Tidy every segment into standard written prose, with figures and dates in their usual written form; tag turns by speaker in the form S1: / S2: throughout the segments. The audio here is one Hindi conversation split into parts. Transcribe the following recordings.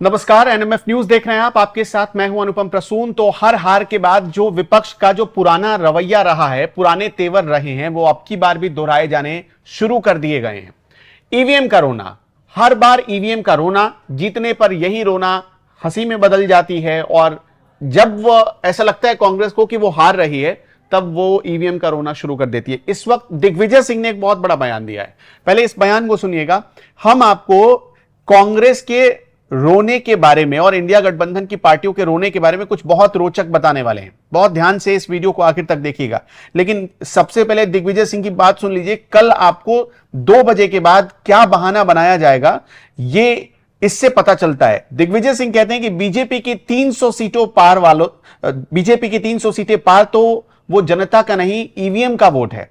S1: नमस्कार, एनएमएफ न्यूज देख रहे हैं आप। आपके साथ मैं हूं अनुपम प्रसून। तो हर हार के बाद जो विपक्ष का जो पुराना रवैया रहा है, पुराने तेवर रहे हैं, वो अब की बार भी दोहराए जाने शुरू कर दिए गए हैं। ईवीएम का रोना, हर बार ईवीएम का रोना, जीतने पर यही रोना हंसी में बदल जाती है। और जब वो ऐसा लगता है कांग्रेस को कि वो हार रही है, तब वो ईवीएम का रोना शुरू कर देती है। इस वक्त दिग्विजय सिंह ने एक बहुत बड़ा बयान दिया है। पहले इस बयान को सुनिएगा। हम आपको कांग्रेस के रोने के बारे में और इंडिया गठबंधन की पार्टियों के रोने के बारे में कुछ बहुत रोचक बताने वाले हैं। बहुत ध्यान से इस वीडियो को आखिर तक देखिएगा। लेकिन सबसे पहले दिग्विजय सिंह की बात सुन लीजिए। कल आपको 2 बजे के बाद क्या बहाना बनाया जाएगा, ये इससे पता चलता है। दिग्विजय सिंह कहते हैं कि बीजेपी की 300 सीटों पार वालों, बीजेपी की 300 सीटें पार तो वो जनता का नहीं, ईवीएम का वोट है।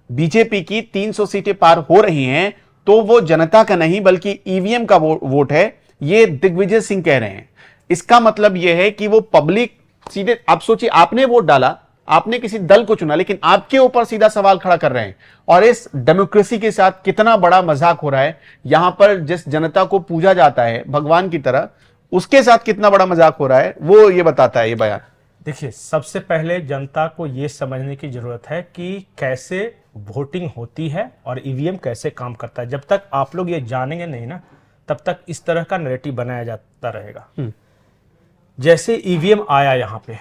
S1: बीजेपी की 300 सीटें पार हो रही हैं तो वो जनता का नहीं बल्कि ईवीएम का वोट है। ये दिग्विजय सिंह कह रहे हैं। इसका मतलब यह है कि वो पब्लिक सीधे, आप सोचिए, आपने वोट डाला, आपने किसी दल को चुना, लेकिन आपके ऊपर सीधा सवाल खड़ा कर रहे हैं। और इस डेमोक्रेसी के साथ कितना बड़ा मजाक हो रहा है। यहां पर जिस जनता को पूजा जाता है भगवान की तरह, उसके साथ कितना बड़ा मजाक हो रहा है, वो ये बताता है ये बयान।
S2: देखिए, सबसे पहले जनता को यह समझने की जरूरत है कि कैसे वोटिंग होती है और ईवीएम कैसे काम करता है। जब तक आप लोग ये जानेंगे नहीं ना, तब तक इस तरह का नैरेटिव बनाया जाता रहेगा। जैसे ईवीएम आया, यहाँ पे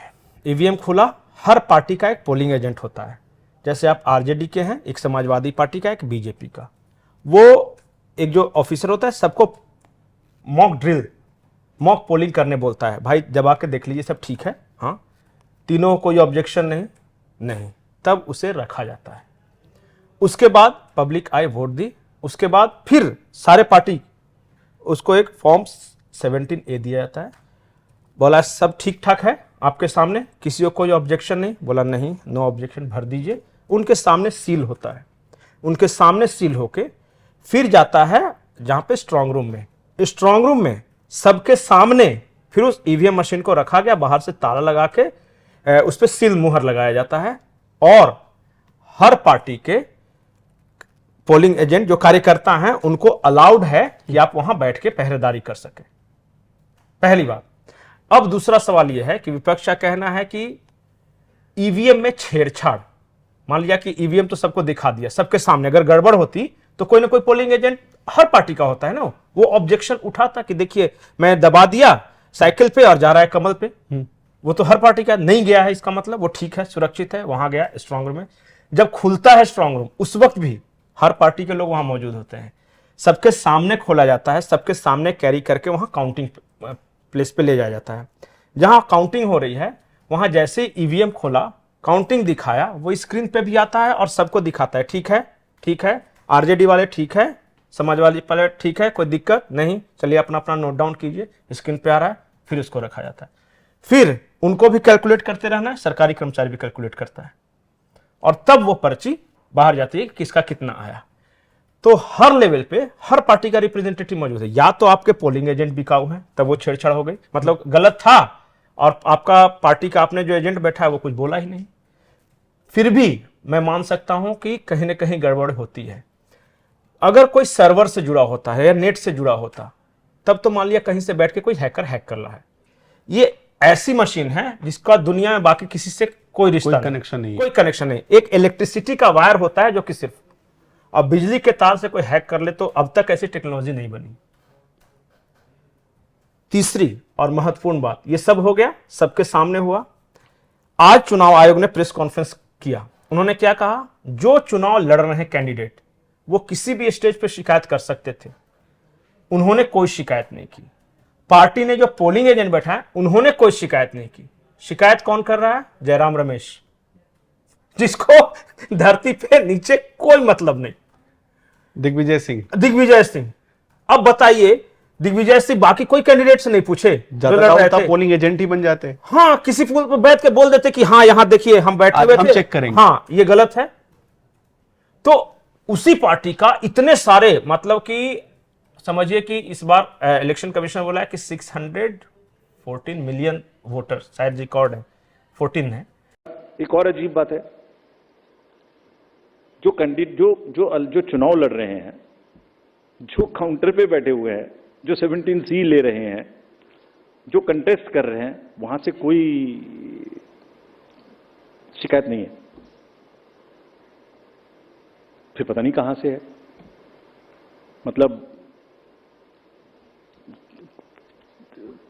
S2: ईवीएम खुला, हर पार्टी का एक पोलिंग एजेंट होता है। जैसे आप आरजेडी के हैं, एक समाजवादी पार्टी का, एक बीजेपी का। वो एक जो ऑफिसर होता है सबको मॉक ड्रिल, मॉक पोलिंग करने बोलता है। भाई जब आके देख लीजिए सब ठीक है, हाँ, तीनों कोई ऑब्जेक्शन नहीं, तब उसे रखा जाता है। उसके बाद पब्लिक आई, वोट दी। उसके बाद फिर सारे पार्टी उसको एक फॉर्म 17A दिया जाता है। बोला सब ठीक ठाक है आपके सामने, किसी को कोई ऑब्जेक्शन नहीं? बोला नहीं, नो ऑब्जेक्शन, भर दीजिए। उनके सामने सील होता है। उनके सामने सील होके फिर जाता है जहां पे स्ट्रांग रूम में। स्ट्रांग रूम में सबके सामने फिर उस ईवीएम मशीन को रखा गया, बाहर से ताला लगा के उस पर सील मुहर लगाया जाता है। और हर पार्टी के पोलिंग एजेंट जो कार्यकर्ता हैं उनको अलाउड है कि आप वहां बैठ के पहरेदारी कर सके। पहली बात। अब दूसरा सवाल यह है कि विपक्ष का कहना है कि ईवीएम में छेड़छाड़। मान लिया कि ईवीएम तो सबको दिखा दिया, सबके सामने, अगर गड़बड़ होती तो कोई ना कोई पोलिंग एजेंट हर पार्टी का होता है ना, वो ऑब्जेक्शन उठाता कि देखिए मैं दबा दिया साइकिल पे और जा रहा है कमल पे। वो तो हर पार्टी का नहीं गया है, इसका मतलब वो ठीक है, सुरक्षित है, वहां गया स्ट्रांग रूम में। जब खुलता है स्ट्रांग रूम, उस वक्त भी हर पार्टी के लोग वहां मौजूद होते हैं। सबके सामने खोला जाता है, सबके सामने कैरी करके वहां काउंटिंग प्लेस पे ले जाया जाता है। जहां काउंटिंग हो रही है वहां जैसे ईवीएम खोला, काउंटिंग दिखाया, वो स्क्रीन पे भी आता है और सबको दिखाता है ठीक है, ठीक है, आरजेडी वाले ठीक है, समाजवादी वाले ठीक है, कोई दिक्कत नहीं, चलिए अपना अपना नोट डाउन कीजिए, स्क्रीन पे आ रहा है। फिर उसको रखा जाता है। फिर उनको भी कैलकुलेट करते रहना है, सरकारी कर्मचारी भी कैलकुलेट करता है, और तब वो पर्ची बाहर जाती है कि किसका कितना आया। तो हर लेवल पे हर पार्टी का रिप्रेजेंटेटिव मौजूद है। या तो आपके पोलिंग एजेंट बिकाऊ हैं, तब वो छेड़छाड़ हो गई, मतलब गलत था, और आपका पार्टी का आपने जो एजेंट बैठा है वो कुछ बोला ही नहीं। फिर भी मैं मान सकता हूं कि कहीं ना कहीं गड़बड़ होती है। अगर कोई सर्वर से जुड़ा होता है या नेट से जुड़ा होता, तब तो मान लिया कहीं से बैठ के कोई हैकर हैक कर रहा है। ये ऐसी मशीन है जिसका दुनिया में बाकी किसी से कोई रिश्ता,
S1: कनेक्शन नहीं,
S2: कोई कनेक्शन नहीं। एक इलेक्ट्रिसिटी का वायर होता है जो कि सिर्फ, अब बिजली के तार से कोई हैक कर ले तो अब तक ऐसी टेक्नोलॉजी नहीं बनी। तीसरी और महत्वपूर्ण बात, ये सब हो गया, सबके सामने हुआ। आज चुनाव आयोग ने प्रेस कॉन्फ्रेंस किया। उन्होंने क्या कहा? जो चुनाव लड़ रहे हैं कैंडिडेट, वो किसी भी स्टेज पर शिकायत कर सकते थे। उन्होंने कोई शिकायत नहीं की। पार्टी ने जो पोलिंग एजेंट बैठा है उन्होंने कोई शिकायत नहीं की। शिकायत कौन कर रहा है? जयराम रमेश, जिसको धरती पे नीचे कोई मतलब नहीं।
S1: दिग्विजय
S2: सिंह। अब बताइए, दिग्विजय सिंह बाकी कोई कैंडिडेट से नहीं पूछे,
S1: पोलिंग एजेंट ही बन जाते।
S2: हाँ, किसी पे बैठ के बोल देते कि हाँ यहां देखिए हम बैठे हुए थे,
S1: चेक करेंगे,
S2: हाँ ये गलत है। तो उसी पार्टी का इतने सारे, मतलब कि समझिए कि इस बार इलेक्शन कमीशन बोला है कि 614 मिलियन वोटर, शायद रिकॉर्ड है, 14 है।
S3: एक और अजीब बात है, जो कैंडिडेट जो चुनाव लड़ रहे हैं, जो काउंटर पे बैठे हुए हैं, जो 17C ले रहे हैं, जो कंटेस्ट कर रहे हैं वहां से कोई शिकायत नहीं है, फिर पता नहीं कहां से है। मतलब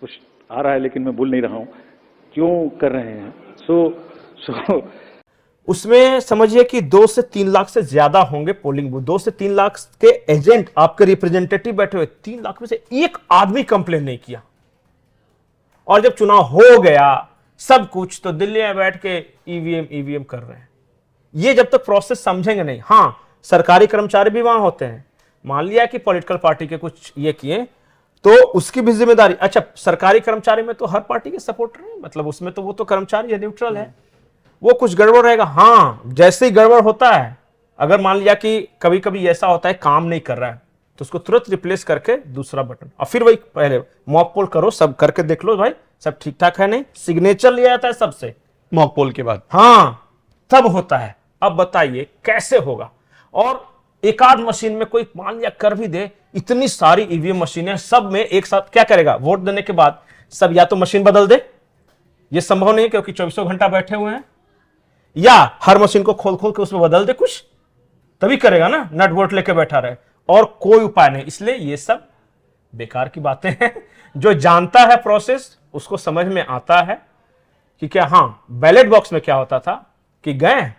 S3: कुछ आ रहा है लेकिन मैं भूल नहीं रहा हूं क्यों कर रहे हैं। सो
S2: उसमें समझिए कि 2 से 3 लाख से ज्यादा होंगे पोलिंग बूथ, 2 से 3 लाख के एजेंट आपके रिप्रेजेंटेटिव बैठे हुए, 3 लाख में से एक आदमी कंप्लेन नहीं किया। और जब चुनाव हो गया सब कुछ, तो दिल्ली में बैठ के ईवीएम कर रहे हैं। ये जब तक प्रोसेस समझेंगे नहीं। हां, सरकारी कर्मचारी भी वहां होते हैं, मान लिया कि पॉलिटिकल पार्टी के कुछ ये किए तो उसकी भी जिम्मेदारी। अच्छा, सरकारी कर्मचारी में तो हर पार्टी के सपोर्टर हैं, मतलब उसमें तो वो तो कर्मचारी है, न्यूट्रल है। वो कुछ गड़बड़ रहेगा, हां, जैसे ही गड़बड़ होता है, अगर मान लिया कि कभी कभी ऐसा होता है काम नहीं कर रहा है, तो उसको तुरंत रिप्लेस करके दूसरा बटन, और फिर वही पहले मॉक पोल करो, सब करके देख लो भाई सब ठीक ठाक है नहीं, सिग्नेचर लिया जाता है सबसे
S1: मॉक पोल के बाद।
S2: हां, तब होता है। अब बताइए कैसे होगा। और एक आध मशीन में कोई मान लिया कर भी दे, इतनी सारी ईवीएम मशीनें, सब में एक साथ क्या करेगा, वोट देने के बाद सब या तो मशीन बदल दे, यह संभव नहीं क्योंकि 24 घंटा बैठे हुए हैं, या हर मशीन को खोल खोल के उसमें बदल दे कुछ, तभी करेगा ना, नट बोल्ट लेके बैठा रहे, और कोई उपाय नहीं। इसलिए ये सब बेकार की बातें हैं। जो जानता है प्रोसेस उसको समझ में आता है कि क्या, हां, बैलेट बॉक्स में क्या होता था कि गए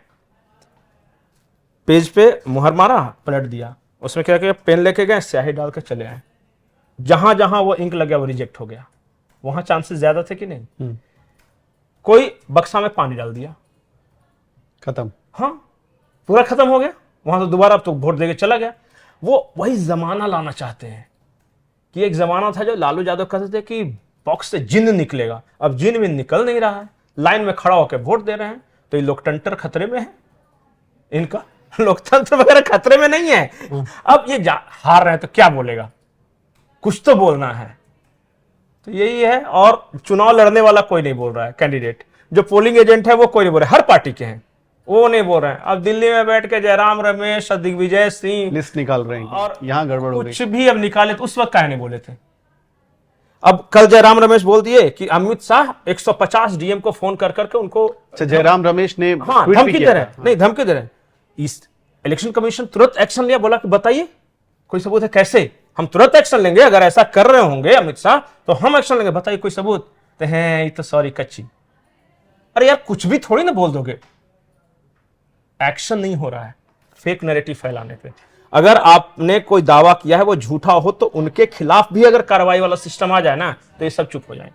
S2: पेज पे मुहर मारा, पलट दिया, उसमें क्या किया, पेन लेके गए, स्याही डाल के चले आए, जहां जहां वो इंक लग गया वो रिजेक्ट हो गया। वहां चांसेस ज्यादा थे कि नहीं। कोई बक्सा में पानी डाल दिया,
S1: खत्म,
S2: हाँ, पूरा खत्म हो गया, वहां तो दोबारा अब तो वोट देके चला गया। वो वही जमाना लाना चाहते हैं कि एक जमाना था जो लालू यादव कहते थे कि बॉक्स से जिन्न निकलेगा, अब जिन्न में निकल नहीं रहा है, लाइन में खड़ा होकर वोट दे रहे हैं। तो ये लोकतंत्र खतरे में है, इनका लोकतंत्र वगैरह खतरे में नहीं है। अब ये हार रहे हैं तो क्या बोलेगा, कुछ तो बोलना है, तो यही है। और चुनाव लड़ने वाला कोई नहीं बोल रहा है, कैंडिडेट जो पोलिंग एजेंट है वो कोई नहीं बोल रहा है, हर पार्टी के हैं, वो नहीं बोल रहे हैं। अब दिल्ली में बैठ के जयराम रमेश, दिग्विजय सिंह
S1: लिस्ट निकाल रहे हैं और यहां गड़बड़ हो गई।
S2: कुछ भी अब निकाले तो उस वक्त काहे नहीं बोले थे। अब कल जयराम रमेश बोल दिए कि अमित शाह 150 डीएम को फोन कर करके उनको,
S1: अच्छा, जयराम रमेश ने
S2: हाँ,
S1: ट्वीट भी
S2: धमकी
S1: किया
S2: दे रहे हैं,
S1: था।
S2: नहीं धमकी दे रहे हैं। इस इलेक्शन कमीशन तुरंत एक्शन लिया, बोला कि बताइए कोई सबूत है, कैसे हम तुरंत एक्शन लेंगे, अगर ऐसा कर रहे होंगे अमित शाह तो हम एक्शन लेंगे, बताइए कोई सबूत। तो हैं ये तो सॉरी कच्ची। अरे यार कुछ भी थोड़ी ना बोल दोगे, एक्शन नहीं हो रहा है फेक नैरेटिव फैलाने पे। अगर आपने कोई दावा किया है वो झूठा हो तो उनके खिलाफ भी अगर कार्रवाई वाला सिस्टम आ जाए ना तो ये सब चुप हो जाए।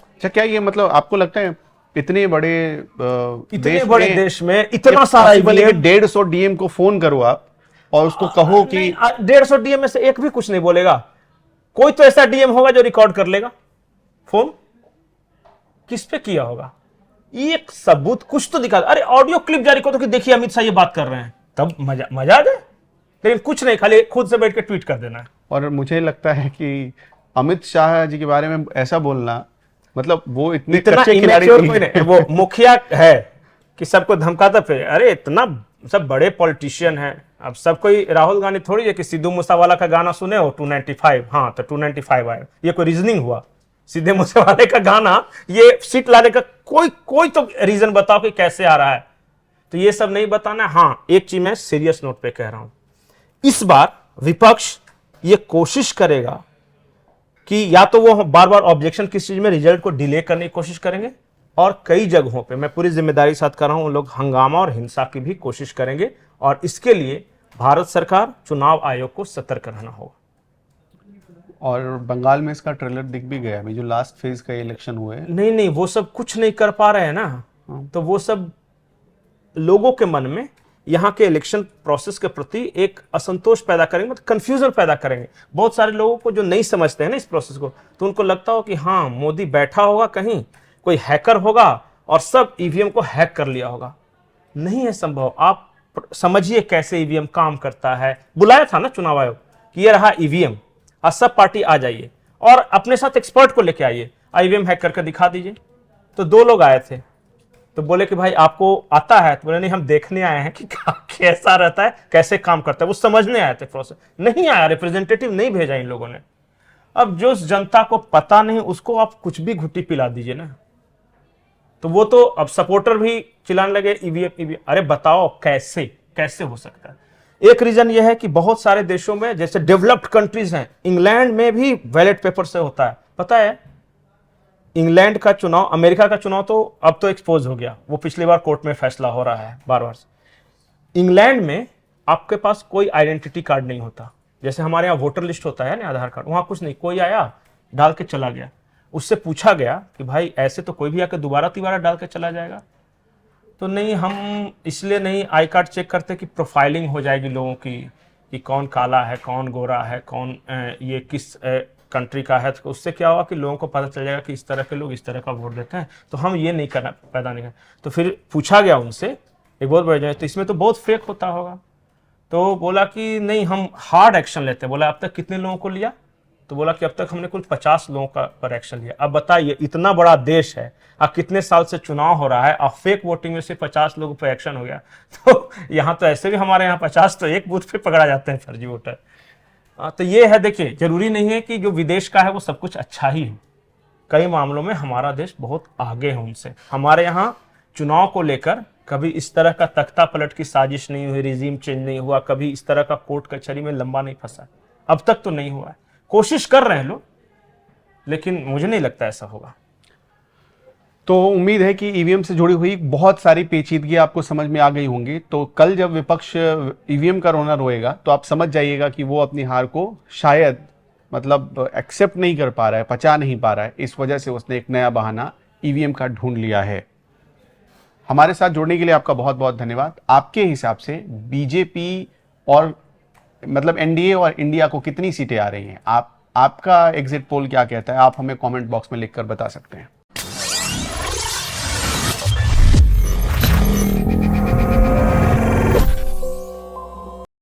S1: अच्छा, क्या ये मतलब आपको लगता है इतने बड़े
S2: देश में इतना सारा
S1: 150 डीएम को फोन करो आप और उसको कहो कि
S2: 150 डीएम में से एक भी कुछ नहीं बोलेगा, कोई तो ऐसा डीएम होगा जो रिकॉर्ड कर लेगा फोन, किस पे किया होगा, एक सबूत कुछ तो दिखा। अरे ऑडियो क्लिप जारी करो कि देखिए अमित शाह ये बात कर रहे हैं, तब मजा आ जाए। लेकिन कुछ नहीं, खाली खुद से बैठ के ट्वीट कर देना है।
S1: और मुझे लगता है कि अमित शाह जी के बारे में ऐसा बोलना, मतलब वो इतने कच्चे खिलाड़ी
S2: नहीं, वो मुखिया है कि सबको धमकाता फिर। अरे इतना सब बड़े पॉलिटिशियन हैं, अब सब कोई राहुल गांधी थोड़ी है कि सिद्धू मूसेवाला का गाना सुने हो 295, हाँ तो 295 आए, ये कोई रीजनिंग हुआ? सिद्धू मूसेवाले का गाना ये सीट लाने का कोई तो रीजन बताओ कि कैसे आ रहा है। तो ये सब नहीं बताना। हाँ, एक चीज मैं सीरियस नोट पे कह रहा हूं, इस बार विपक्ष ये कोशिश करेगा कि या तो वो बार बार ऑब्जेक्शन किस चीज में, रिजल्ट को डिले करने की कोशिश करेंगे, और कई जगहों पे मैं पूरी जिम्मेदारी के साथ कर रहा हूं, उन लोग हंगामा और हिंसा की भी कोशिश करेंगे। और इसके लिए भारत सरकार, चुनाव आयोग को सतर्क रहना होगा।
S1: और बंगाल में इसका ट्रेलर दिख भी गया, अभी जो लास्ट फेज का इलेक्शन हुए।
S2: नहीं, वो सब कुछ नहीं कर पा रहे हैं ना, तो वो सब लोगों के मन में यहाँ के इलेक्शन प्रोसेस के प्रति एक असंतोष पैदा करेंगे, मतलब कंफ्यूजन पैदा करेंगे। बहुत सारे लोगों को जो नहीं समझते हैं ना इस प्रोसेस को, तो उनको लगता हो कि हाँ मोदी बैठा होगा कहीं, कोई हैकर होगा और सब ईवीएम को हैक कर लिया होगा। नहीं है संभव। आप समझिए कैसे ईवीएम काम करता है। बुलाया था ना चुनाव आयोग कि ये रहा ईवीएम, आज सब पार्टी आ जाइए और अपने साथ एक्सपर्ट को लेके आइए, ईवीएम हैक करके दिखा दीजिए। तो 2 लोग आए थे, तो बोले कि भाई आपको आता है? तो बोले नहीं, हम देखने आए हैं कि कैसा रहता है, कैसे काम करता है, वो समझने आए थे प्रोसेस। नहीं आया, रिप्रेजेंटेटिव नहीं भेजा इन लोगों ने। अब जो जनता को पता नहीं उसको आप कुछ भी घुट्टी पिला दीजिए ना, तो वो तो अब सपोर्टर भी चिल्लाने लगे ईवीएम। अरे बताओ कैसे कैसे हो सकता है। एक रीजन ये है कि बहुत सारे देशों में जैसे डेवलप्ड कंट्रीज हैं, इंग्लैंड में भी बैलेट पेपर से होता है। पता है इंग्लैंड का चुनाव, अमेरिका का चुनाव तो अब तो एक्सपोज हो गया, वो पिछली बार कोर्ट में फैसला हो रहा है बार बार। इंग्लैंड में आपके पास कोई आइडेंटिटी कार्ड नहीं होता, जैसे हमारे यहाँ वोटर लिस्ट होता है ना, आधार कार्ड, वहां कुछ नहीं, कोई आया डाल के चला गया। उससे पूछा गया कि भाई ऐसे तो कोई भी आके दोबारा तिबारा डाल के चला जाएगा, तो नहीं, हम इसलिए नहीं आई कार्ड चेक करते कि प्रोफाइलिंग हो जाएगी लोगों की, कि कौन काला है, कौन गोरा है, कौन ये किस कंट्री का है, तो उससे क्या हुआ कि लोगों को पता चल जाएगा कि इस तरह के लोग इस तरह का वोट देते हैं, तो हम ये नहीं करना, पैदा नहीं करना। तो फिर पूछा गया उनसे एक बहुत बड़े, तो इसमें तो बहुत फेक होता होगा, तो बोला कि नहीं हम हार्ड एक्शन लेते हैं। बोला अब तक कितने लोगों को लिया, तो बोला कि अब तक हमने कुल 50 लोगों का पर एक्शन लिया। अब बताइए इतना बड़ा देश है, अब कितने साल से चुनाव हो रहा है, अब फेक वोटिंग में से 50 लोगों पर एक्शन हो गया, तो यहाँ तो ऐसे भी हमारे यहाँ 50 तो एक बूथ पे पकड़ा जाते हैं फर्जी वोटर। तो ये है, देखिए जरूरी नहीं है कि जो विदेश का है वो सब कुछ अच्छा ही हो, कई मामलों में हमारा देश बहुत आगे है उनसे। हमारे यहाँ चुनाव को लेकर कभी इस तरह का तख्ता पलट की साजिश नहीं हुई, रिजीम चेंज नहीं हुआ, कभी इस तरह का कोर्ट कचहरी में लंबा नहीं फंसा, अब तक तो नहीं हुआ है। कोशिश कर रहे हैं लोग, लेकिन मुझे नहीं लगता ऐसा होगा।
S1: तो उम्मीद है कि ईवीएम से जुड़ी हुई बहुत सारी पेचीदगी आपको समझ में आ गई होंगी। तो कल जब विपक्ष ईवीएम का रोना रोएगा तो आप समझ जाइएगा कि वो अपनी हार को शायद मतलब एक्सेप्ट नहीं कर पा रहा है, पचा नहीं पा रहा है, इस वजह से उसने एक नया बहाना ईवीएम का ढूंढ लिया है। हमारे साथ जुड़ने के लिए आपका बहुत बहुत धन्यवाद। आपके हिसाब से बीजेपी और मतलब एनडीए और इंडिया को कितनी सीटें आ रही हैं? आपका एग्जिट पोल क्या कहता है? आप हमें कमेंट बॉक्स में लिखकर बता सकते हैं।